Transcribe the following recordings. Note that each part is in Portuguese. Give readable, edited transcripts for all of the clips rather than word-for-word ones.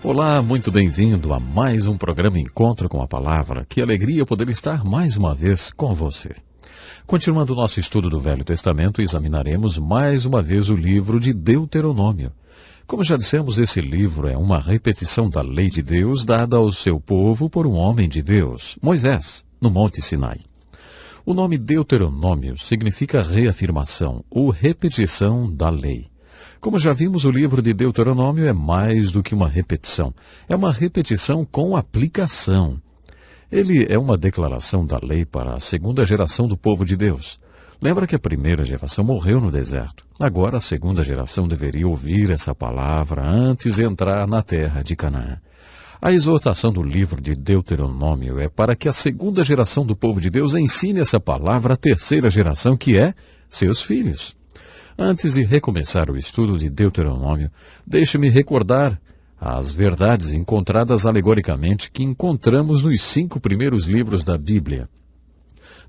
Olá, muito bem-vindo a mais um programa Encontro com a Palavra. Que alegria poder estar mais uma vez com você. Continuando o nosso estudo do Velho Testamento, examinaremos mais uma vez o livro de Deuteronômio. Como já dissemos, esse livro é uma repetição da lei de Deus dada ao seu povo por um homem de Deus, Moisés, no Monte Sinai. O nome Deuteronômio significa reafirmação ou repetição da lei. Como já vimos, o livro de Deuteronômio é mais do que uma repetição. É uma repetição com aplicação. Ele é uma declaração da lei para a segunda geração do povo de Deus. Lembra que a primeira geração morreu no deserto. Agora a segunda geração deveria ouvir essa palavra antes de entrar na terra de Canaã. A exortação do livro de Deuteronômio é para que a segunda geração do povo de Deus ensine essa palavra à terceira geração, que é seus filhos. Antes de recomeçar o estudo de Deuteronômio, deixe-me recordar as verdades encontradas alegoricamente que encontramos nos 5 primeiros livros da Bíblia.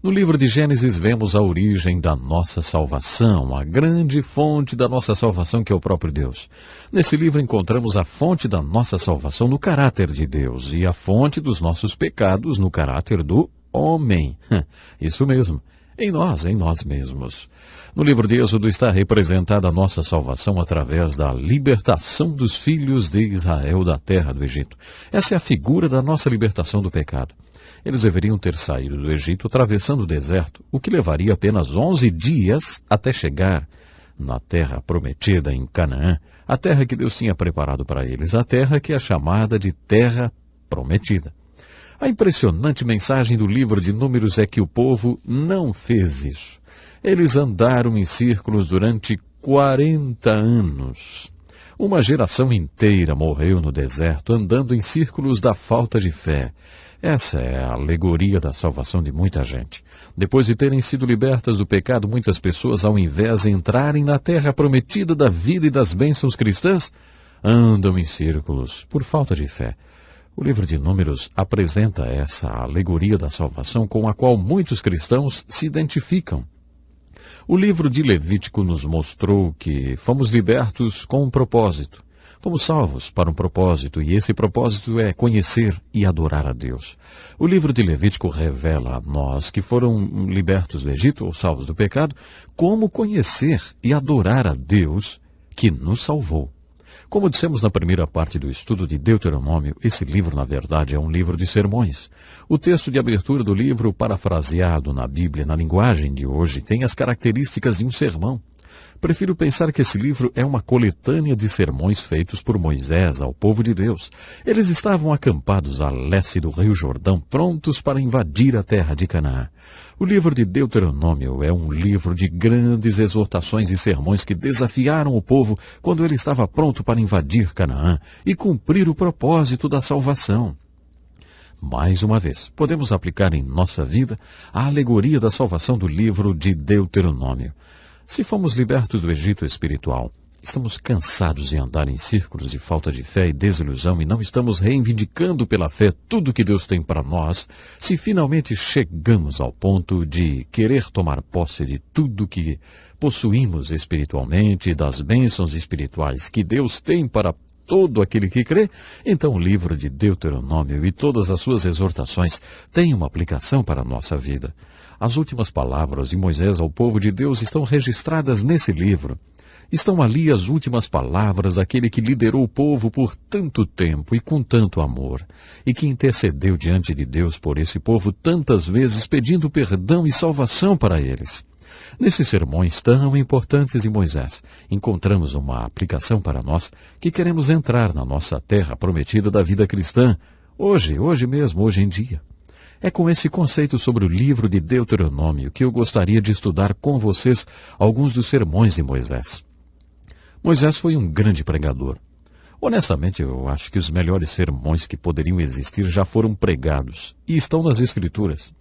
No livro de Gênesis vemos a origem da nossa salvação, a grande fonte da nossa salvação, que é o próprio Deus. Nesse livro encontramos a fonte da nossa salvação no caráter de Deus e a fonte dos nossos pecados no caráter do homem. Isso mesmo, em nós mesmos. No livro de Êxodo está representada a nossa salvação através da libertação dos filhos de Israel da terra do Egito. Essa é a figura da nossa libertação do pecado. Eles deveriam ter saído do Egito atravessando o deserto, o que levaria apenas 11 dias até chegar na terra prometida em Canaã, a terra que Deus tinha preparado para eles, a terra que é chamada de Terra Prometida. A impressionante mensagem do livro de Números é que o povo não fez isso. Eles andaram em círculos durante 40 anos. Uma geração inteira morreu no deserto, andando em círculos da falta de fé. Essa é a alegoria da salvação de muita gente. Depois de terem sido libertas do pecado, muitas pessoas, ao invés de entrarem na terra prometida da vida e das bênçãos cristãs, andam em círculos por falta de fé. O livro de Números apresenta essa alegoria da salvação com a qual muitos cristãos se identificam. O livro de Levítico nos mostrou que fomos libertos com um propósito. Fomos salvos para um propósito, e esse propósito é conhecer e adorar a Deus. O livro de Levítico revela a nós que foram libertos do Egito, ou salvos do pecado, como conhecer e adorar a Deus que nos salvou. Como dissemos na primeira parte do estudo de Deuteronômio, esse livro, na verdade, é um livro de sermões. O texto de abertura do livro, parafraseado na Bíblia, na linguagem de hoje, tem as características de um sermão. Prefiro pensar que esse livro é uma coletânea de sermões feitos por Moisés ao povo de Deus. Eles estavam acampados a leste do Rio Jordão, prontos para invadir a terra de Canaã. O livro de Deuteronômio é um livro de grandes exortações e sermões que desafiaram o povo quando ele estava pronto para invadir Canaã e cumprir o propósito da salvação. Mais uma vez, podemos aplicar em nossa vida a alegoria da salvação do livro de Deuteronômio. Se fomos libertos do Egito espiritual, estamos cansados de andar em círculos de falta de fé e desilusão e não estamos reivindicando pela fé tudo o que Deus tem para nós, se finalmente chegamos ao ponto de querer tomar posse de tudo que possuímos espiritualmente e das bênçãos espirituais que Deus tem para todo aquele que crê, então o livro de Deuteronômio e todas as suas exortações têm uma aplicação para a nossa vida. As últimas palavras de Moisés ao povo de Deus estão registradas nesse livro. Estão ali as últimas palavras daquele que liderou o povo por tanto tempo e com tanto amor, e que intercedeu diante de Deus por esse povo tantas vezes pedindo perdão e salvação para eles. Nesses sermões tão importantes de Moisés, encontramos uma aplicação para nós que queremos entrar na nossa terra prometida da vida cristã, hoje mesmo, hoje em dia. É com esse conceito sobre o livro de Deuteronômio que eu gostaria de estudar com vocês alguns dos sermões de Moisés. Moisés foi um grande pregador. Honestamente, eu acho que os melhores sermões que poderiam existir já foram pregados e estão nas Escrituras.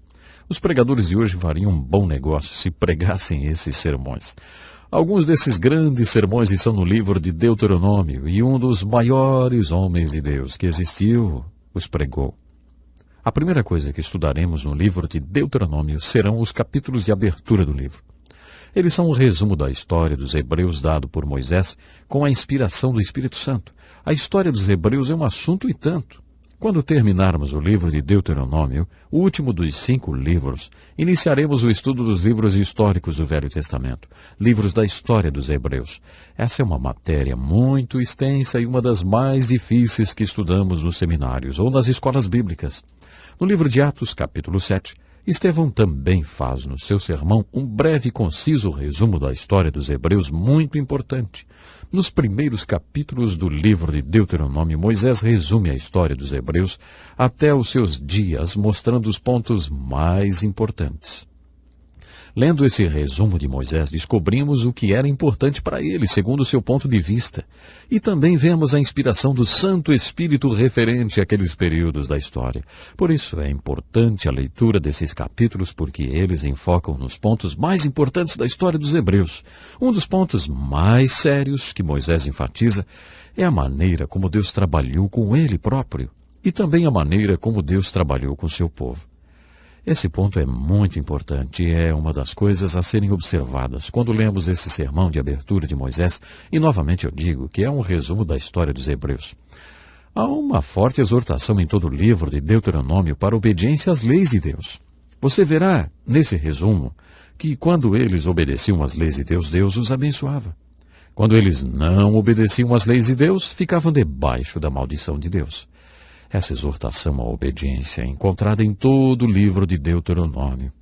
Os pregadores de hoje fariam um bom negócio se pregassem esses sermões. Alguns desses grandes sermões estão no livro de Deuteronômio e um dos maiores homens de Deus que existiu os pregou. A primeira coisa que estudaremos no livro de Deuteronômio serão os capítulos de abertura do livro. Eles são um resumo da história dos Hebreus dado por Moisés com a inspiração do Espírito Santo. A história dos Hebreus é um assunto e tanto. Quando terminarmos o livro de Deuteronômio, o último dos 5 livros, iniciaremos o estudo dos livros históricos do Velho Testamento, livros da história dos Hebreus. Essa é uma matéria muito extensa e uma das mais difíceis que estudamos nos seminários ou nas escolas bíblicas. No livro de Atos, capítulo 7, Estevão também faz no seu sermão um breve e conciso resumo da história dos Hebreus muito importante. Nos primeiros capítulos do livro de Deuteronômio, Moisés resume a história dos Hebreus até os seus dias, mostrando os pontos mais importantes. Lendo esse resumo de Moisés, descobrimos o que era importante para ele, segundo o seu ponto de vista. E também vemos a inspiração do Santo Espírito referente àqueles períodos da história. Por isso é importante a leitura desses capítulos, porque eles enfocam nos pontos mais importantes da história dos Hebreus. Um dos pontos mais sérios que Moisés enfatiza é a maneira como Deus trabalhou com ele próprio e também a maneira como Deus trabalhou com seu povo. Esse ponto é muito importante e é uma das coisas a serem observadas quando lemos esse sermão de abertura de Moisés, e novamente eu digo que é um resumo da história dos Hebreus. Há uma forte exortação em todo o livro de Deuteronômio para a obediência às leis de Deus. Você verá, nesse resumo, que quando eles obedeciam às leis de Deus, Deus os abençoava. Quando eles não obedeciam às leis de Deus, ficavam debaixo da maldição de Deus. Essa exortação à obediência é encontrada em todo o livro de Deuteronômio.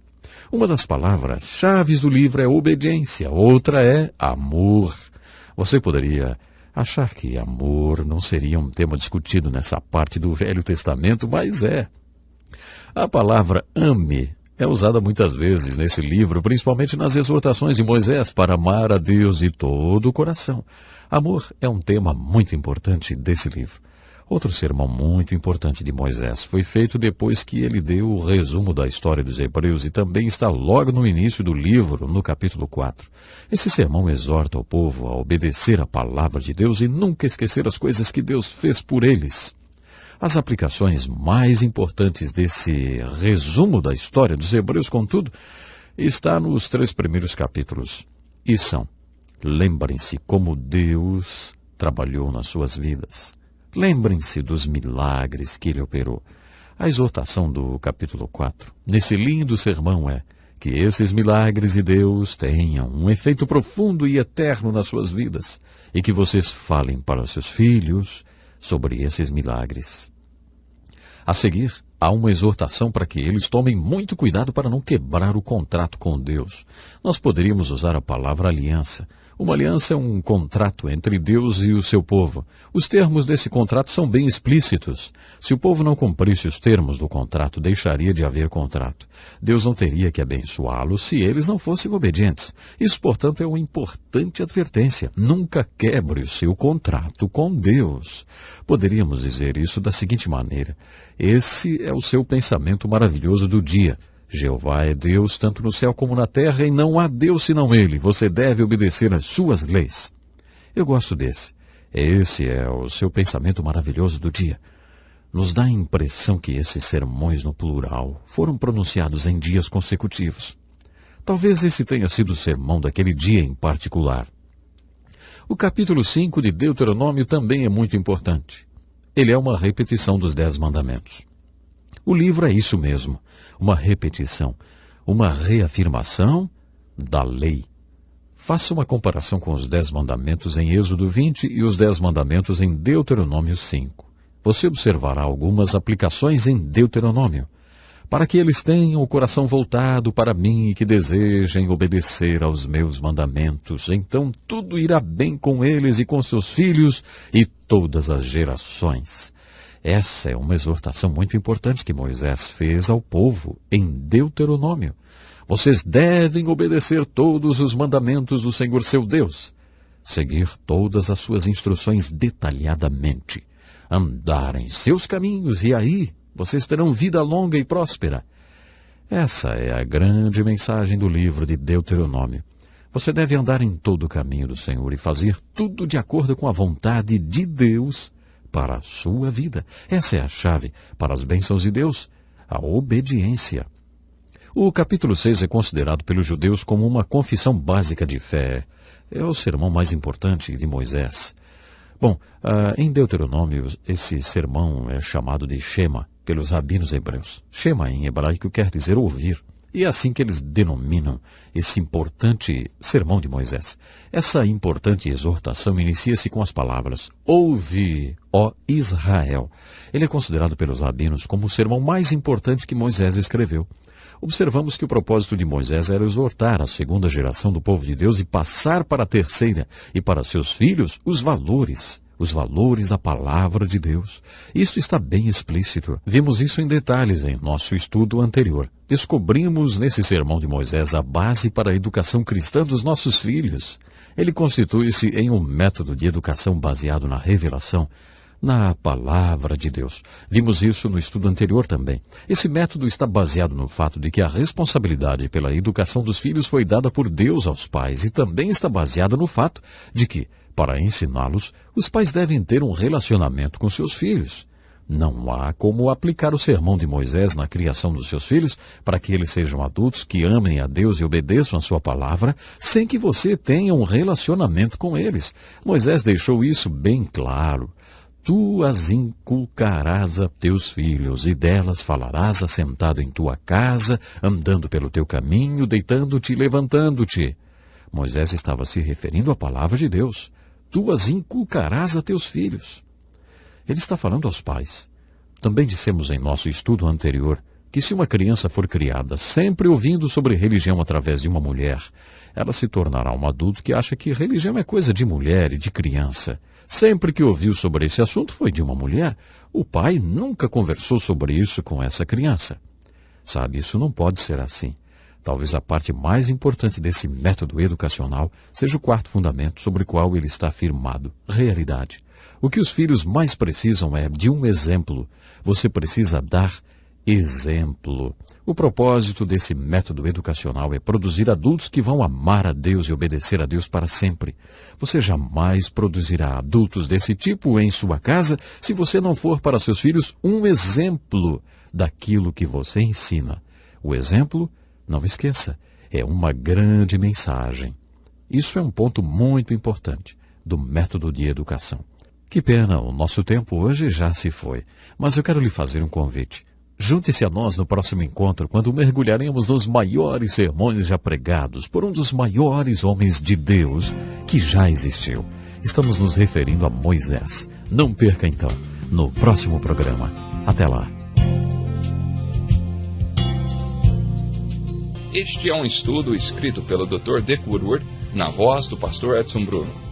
Uma das palavras-chave do livro é obediência, outra é amor. Você poderia achar que amor não seria um tema discutido nessa parte do Velho Testamento, mas é. A palavra ame é usada muitas vezes nesse livro, principalmente nas exortações de Moisés para amar a Deus de todo o coração. Amor é um tema muito importante desse livro. Outro sermão muito importante de Moisés foi feito depois que ele deu o resumo da história dos Hebreus e também está logo no início do livro, no capítulo 4. Esse sermão exorta o povo a obedecer a palavra de Deus e nunca esquecer as coisas que Deus fez por eles. As aplicações mais importantes desse resumo da história dos Hebreus, contudo, está nos 3 primeiros capítulos. E são: lembrem-se como Deus trabalhou nas suas vidas. Lembrem-se dos milagres que ele operou. A exortação do capítulo 4, nesse lindo sermão, é que esses milagres de Deus tenham um efeito profundo e eterno nas suas vidas e que vocês falem para seus filhos sobre esses milagres. A seguir, há uma exortação para que eles tomem muito cuidado para não quebrar o contrato com Deus. Nós poderíamos usar a palavra aliança. Uma aliança é um contrato entre Deus e o seu povo. Os termos desse contrato são bem explícitos. Se o povo não cumprisse os termos do contrato, deixaria de haver contrato. Deus não teria que abençoá-los se eles não fossem obedientes. Isso, portanto, é uma importante advertência. Nunca quebre o seu contrato com Deus. Poderíamos dizer isso da seguinte maneira: esse é o seu pensamento maravilhoso do dia. Jeová é Deus tanto no céu como na terra, e não há Deus senão Ele. Você deve obedecer às suas leis. Eu gosto desse. Esse é o seu pensamento maravilhoso do dia. Nos dá a impressão que esses sermões no plural foram pronunciados em dias consecutivos. Talvez esse tenha sido o sermão daquele dia em particular. O capítulo 5 de Deuteronômio também é muito importante. Ele é uma repetição dos 10 mandamentos. O livro é isso mesmo, uma repetição, uma reafirmação da lei. Faça uma comparação com os 10 mandamentos em Êxodo 20 e os 10 mandamentos em Deuteronômio 5. Você observará algumas aplicações em Deuteronômio, para que eles tenham o coração voltado para mim e que desejem obedecer aos meus mandamentos. Então tudo irá bem com eles e com seus filhos e todas as gerações. Essa é uma exortação muito importante que Moisés fez ao povo em Deuteronômio. Vocês devem obedecer todos os mandamentos do Senhor seu Deus, seguir todas as suas instruções detalhadamente, andar em seus caminhos, e aí vocês terão vida longa e próspera. Essa é a grande mensagem do livro de Deuteronômio. Você deve andar em todo o caminho do Senhor e fazer tudo de acordo com a vontade de Deus para a sua vida. Essa é a chave para as bênçãos de Deus, a obediência. O capítulo 6 é considerado pelos judeus como uma confissão básica de fé. É o sermão mais importante de Moisés. Bom, em Deuteronômio, esse sermão é chamado de Shema pelos rabinos hebreus. Shema em hebraico quer dizer ouvir. E é assim que eles denominam esse importante sermão de Moisés. Essa importante exortação inicia-se com as palavras: Ouve, ó Israel. Ele é considerado pelos rabinos como o sermão mais importante que Moisés escreveu. Observamos que o propósito de Moisés era exortar a segunda geração do povo de Deus e passar para a terceira e para seus filhos os valores da palavra de Deus. Isto está bem explícito. Vimos isso em detalhes em nosso estudo anterior. Descobrimos nesse sermão de Moisés a base para a educação cristã dos nossos filhos. Ele constitui-se em um método de educação baseado na revelação, na palavra de Deus. Vimos isso no estudo anterior também. Esse método está baseado no fato de que a responsabilidade pela educação dos filhos foi dada por Deus aos pais e também está baseada no fato de que, para ensiná-los, os pais devem ter um relacionamento com seus filhos. Não há como aplicar o sermão de Moisés na criação dos seus filhos para que eles sejam adultos que amem a Deus e obedeçam a sua palavra sem que você tenha um relacionamento com eles. Moisés deixou isso bem claro. Tu as inculcarás a teus filhos, e delas falarás assentado em tua casa, andando pelo teu caminho, deitando-te e levantando-te. Moisés estava se referindo à palavra de Deus. Tu as inculcarás a teus filhos. Ele está falando aos pais. Também dissemos em nosso estudo anterior que se uma criança for criada sempre ouvindo sobre religião através de uma mulher, ela se tornará um adulto que acha que religião é coisa de mulher e de criança. Sempre que ouviu sobre esse assunto foi de uma mulher. O pai nunca conversou sobre isso com essa criança. Sabe, isso não pode ser assim. Talvez a parte mais importante desse método educacional seja o quarto fundamento sobre o qual ele está firmado: realidade. O que os filhos mais precisam é de um exemplo. Você precisa dar exemplo. O propósito desse método educacional é produzir adultos que vão amar a Deus e obedecer a Deus para sempre. Você jamais produzirá adultos desse tipo em sua casa se você não for para seus filhos um exemplo daquilo que você ensina. O exemplo, não esqueça, é uma grande mensagem. Isso é um ponto muito importante do método de educação. Que pena, o nosso tempo hoje já se foi, mas eu quero lhe fazer um convite. Junte-se a nós no próximo encontro, quando mergulharemos nos maiores sermões já pregados por um dos maiores homens de Deus que já existiu. Estamos nos referindo a Moisés. Não perca então, no próximo programa. Até lá. Este é um estudo escrito pelo Dr. Dick Woodward, na voz do pastor Edson Bruno.